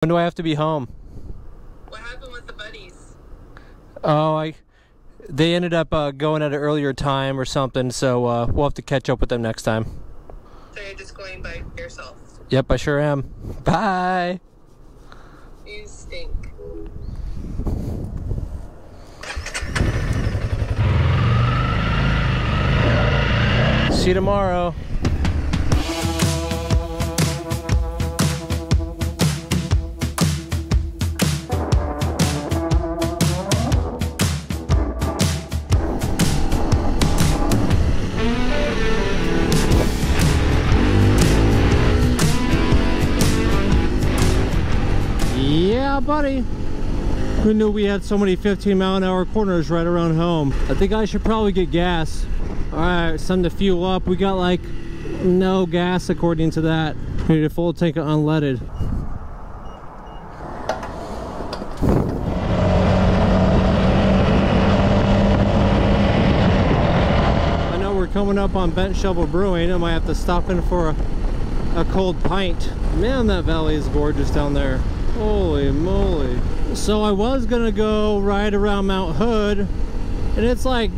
When do I have to be home? What happened with the buddies? Oh, they ended up going at an earlier time or something, so we'll have to catch up with them next time. So you're just going by yourself? Yep, I sure am. Bye! You stink. See you tomorrow. Yeah, buddy. Who knew we had so many 15-mile-an-hour corners right around home? I think I should probably get gas. Alright, it's time to fuel up. We got like no gas according to that. We need a full tank of unleaded. I know we're coming up on Bent Shovel Brewing. I might have to stop in for a cold pint. Man, that valley is gorgeous down there. Holy moly. So I was gonna go ride around Mount Hood, and it's like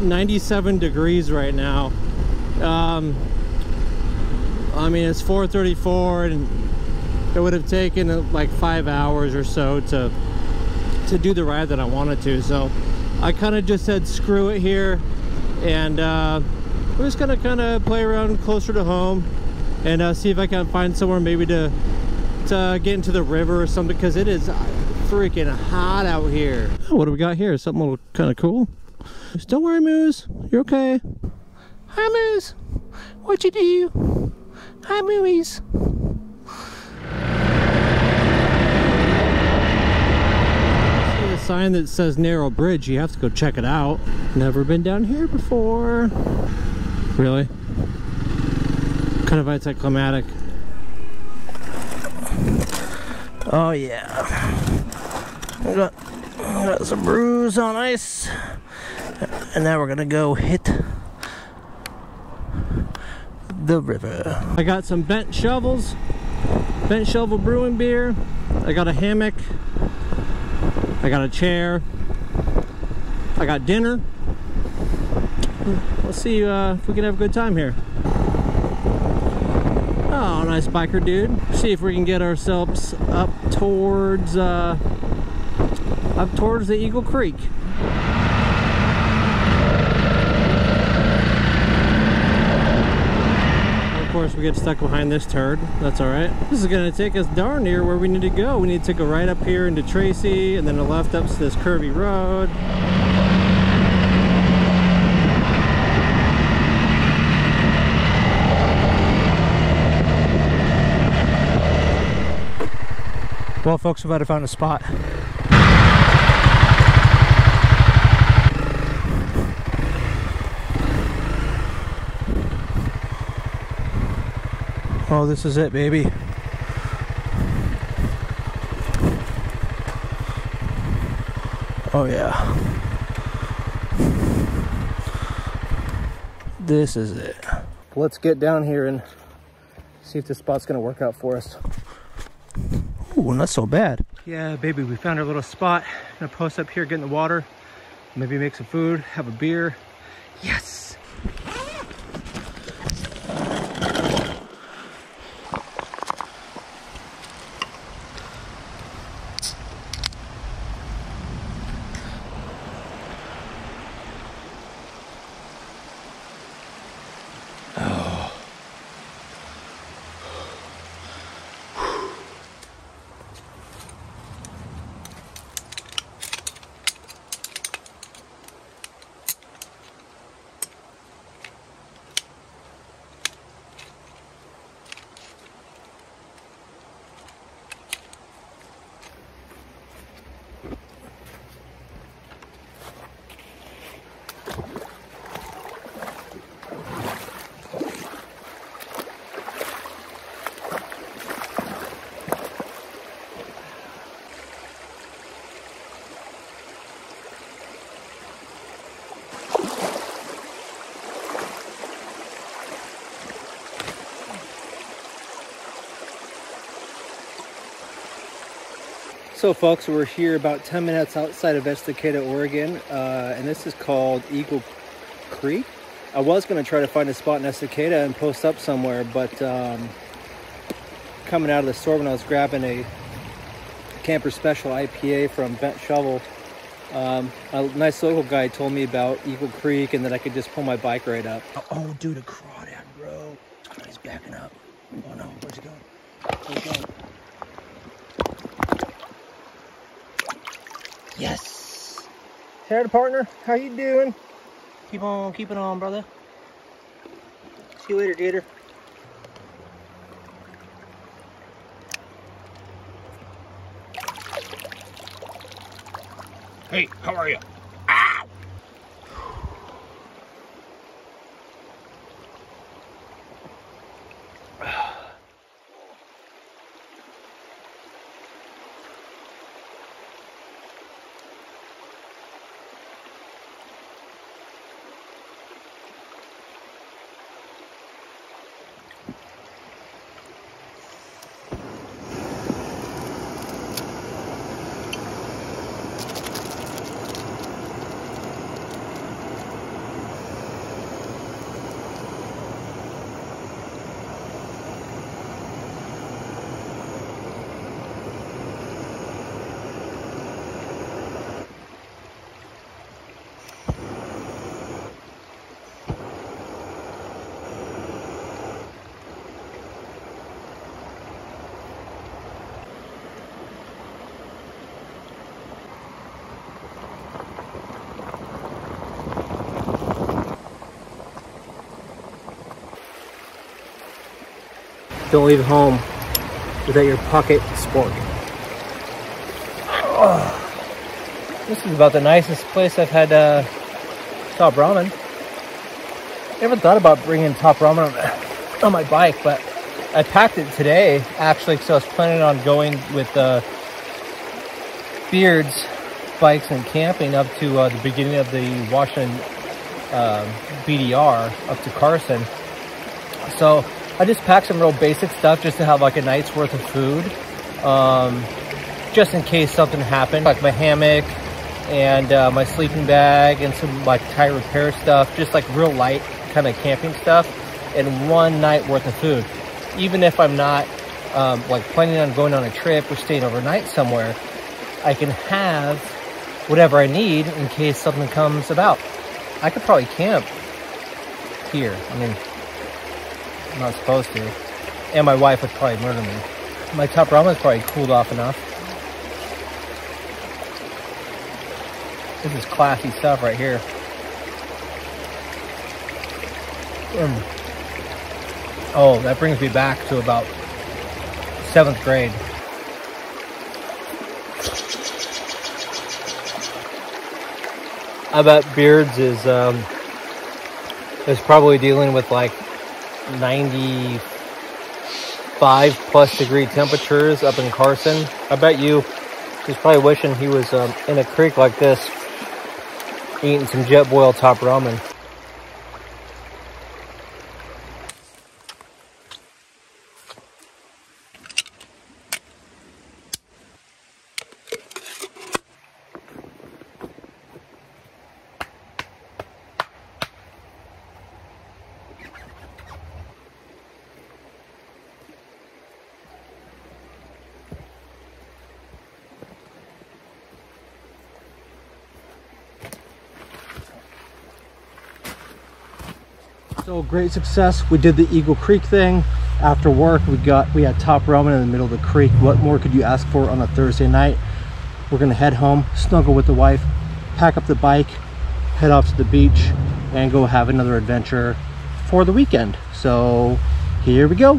97 degrees right now. I mean, it's 4:34, and it would have taken like 5 hours or so to do the ride that I wanted to. So I kind of just said screw it here, and we're just gonna kind of play around closer to home and see if I can find somewhere maybe to get into the river or something, because it is freaking hot out here. Oh, what do we got here? Something a little kind of cool. Just don't worry, Moose. You're okay. Hi, Moose. What you do? Hi, Moose. See a sign that says narrow bridge. You have to go check it out. Never been down here before. Really? Kind of anticlimactic. Oh yeah, we got some brews on ice, and now we're gonna go hit the river. I got some Bent Shovels, Bent Shovel Brewing beer. I got a hammock. I got a chair. I got dinner. Let's see if we can have a good time here. Oh, nice biker dude. See if we can get ourselves up towards the Eagle Creek. Of course, we get stuck behind this turd. That's all right. This is gonna take us darn near where we need to go. We need to take a right up here into Tracy, and then a left up to this curvy road. Well, folks, we might have found a spot. Oh, this is it, baby. Oh, yeah. This is it. Let's get down here and see if this spot's gonna work out for us. Ooh, not so bad. Yeah, baby, we found our little spot. Gonna post up here, get in the water, maybe make some food, have a beer. Yes! So folks, we're here about 10 minutes outside of ESTACADA, Oregon, and this is called Eagle Creek. I was going to try to find a spot in ESTACADA and post up somewhere, but coming out of the store when I was grabbing a Camper Special IPA from Bent Shovel, a nice local guy told me about Eagle Creek and that I could just pull my bike right up. Oh dude, a crawdad, bro. Oh, he's backing up. Oh no, where's he going? Where's he going? Yes! Hey, partner, how you doing? Keep on keeping on, brother. See you later, Gator. Hey, how are you? Ow! Don't leave home without your pocket spork. Oh, this is about the nicest place I've had top ramen. Never thought about bringing top ramen on my bike, but I packed it today actually because I was planning on going with Beard's bikes and camping up to the beginning of the Washington BDR up to Carson. So I just packed some real basic stuff just to have like a night's worth of food, just in case something happened, like my hammock and my sleeping bag and some like tire repair stuff, just like real light kind of camping stuff, and one night worth of food. Even if I'm not like planning on going on a trip or staying overnight somewhere, I can have whatever I need in case something comes about. I could probably camp here. I mean, I'm not supposed to. And my wife would probably murder me. My top ramen is probably cooled off enough. This is classy stuff right here. Oh, that brings me back to about 7th grade. I bet Beards is probably dealing with like 95 plus degree temperatures up in Carson. I bet you he's probably wishing he was in a creek like this eating some jet boil top ramen. So great success. We did the Eagle Creek thing. After work, we had top ramen in the middle of the creek. What more could you ask for on a Thursday night? We're gonna head home, snuggle with the wife, pack up the bike, head off to the beach, and go have another adventure for the weekend. So here we go.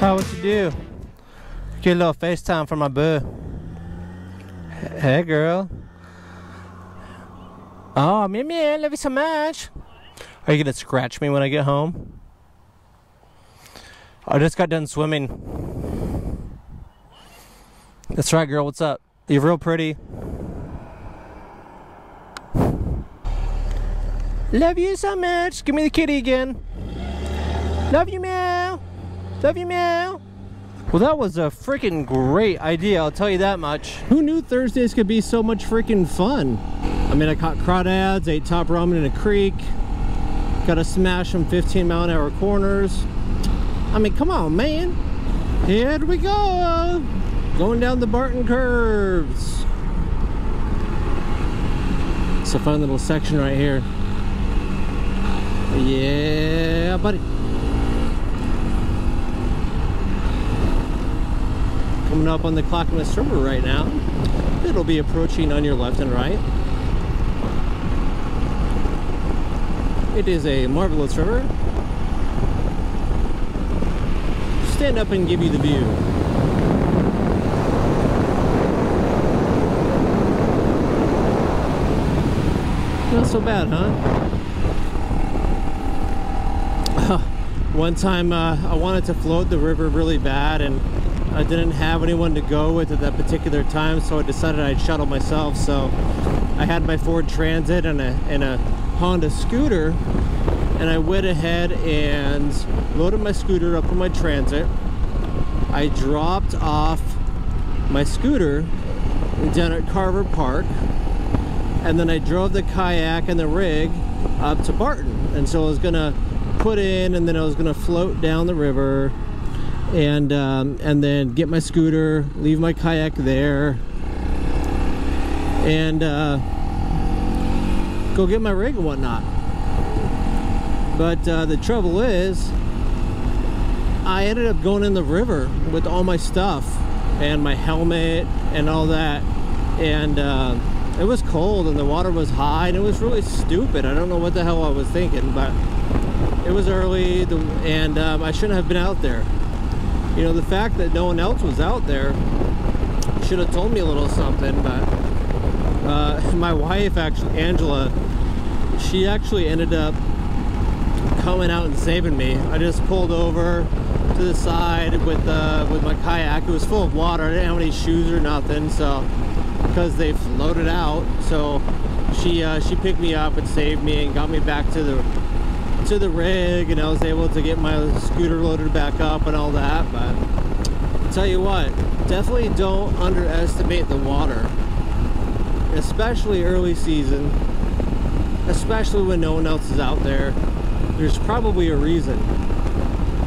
What you do? Get a little FaceTime for my boo. Hey girl. Oh, man, love you so much. Are you gonna scratch me when I get home? I just got done swimming. That's right, girl. What's up? You're real pretty. Love you so much. Give me the kitty again. Love you, meow. Love you, meow. Well, that was a freaking great idea, I'll tell you that much. Who knew Thursdays could be so much freaking fun? I mean, I caught crawdads, ate top ramen in a creek, got to smash some 15-mile-an-hour corners. I mean, come on, man. Here we go. Going down the Barton curves. It's a fun little section right here. Yeah, buddy. Coming up on the Clackamas River right now. It'll be approaching on your left and right. It is a marvelous river. Stand up and give you the view. Not so bad, huh? One time I wanted to float the river really bad, and I didn't have anyone to go with at that particular time, so I decided I'd shuttle myself. So I had my Ford Transit and a Honda scooter, and I went ahead and loaded my scooter up on my Transit. I dropped off my scooter down at Carver Park, and then I drove the kayak and the rig up to Barton. And so I was gonna put in, and then I was gonna float down the river, and then get my scooter, leave my kayak there, and go get my rig and whatnot. But the trouble is, I ended up going in the river with all my stuff and my helmet and all that, and it was cold and the water was high, and it was really stupid. I don't know what the hell I was thinking, but it was early, and I shouldn't have been out there. You know, the fact that no one else was out there should have told me a little something. But my wife, actually, Angela, she actually ended up coming out and saving me. I just pulled over to the side with my kayak. It was full of water. I didn't have any shoes or nothing, so because they floated out. So she picked me up and saved me and got me back to the rig, and I was able to get my scooter loaded back up and all that. But I'll tell you what, definitely don't underestimate the water, especially early season, especially when no one else is out there. There's probably a reason.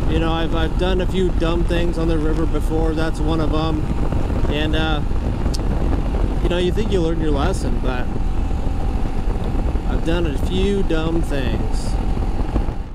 You know, I've done a few dumb things on the river before. That's one of them. And you know, you think you learned your lesson, but I've done a few dumb things.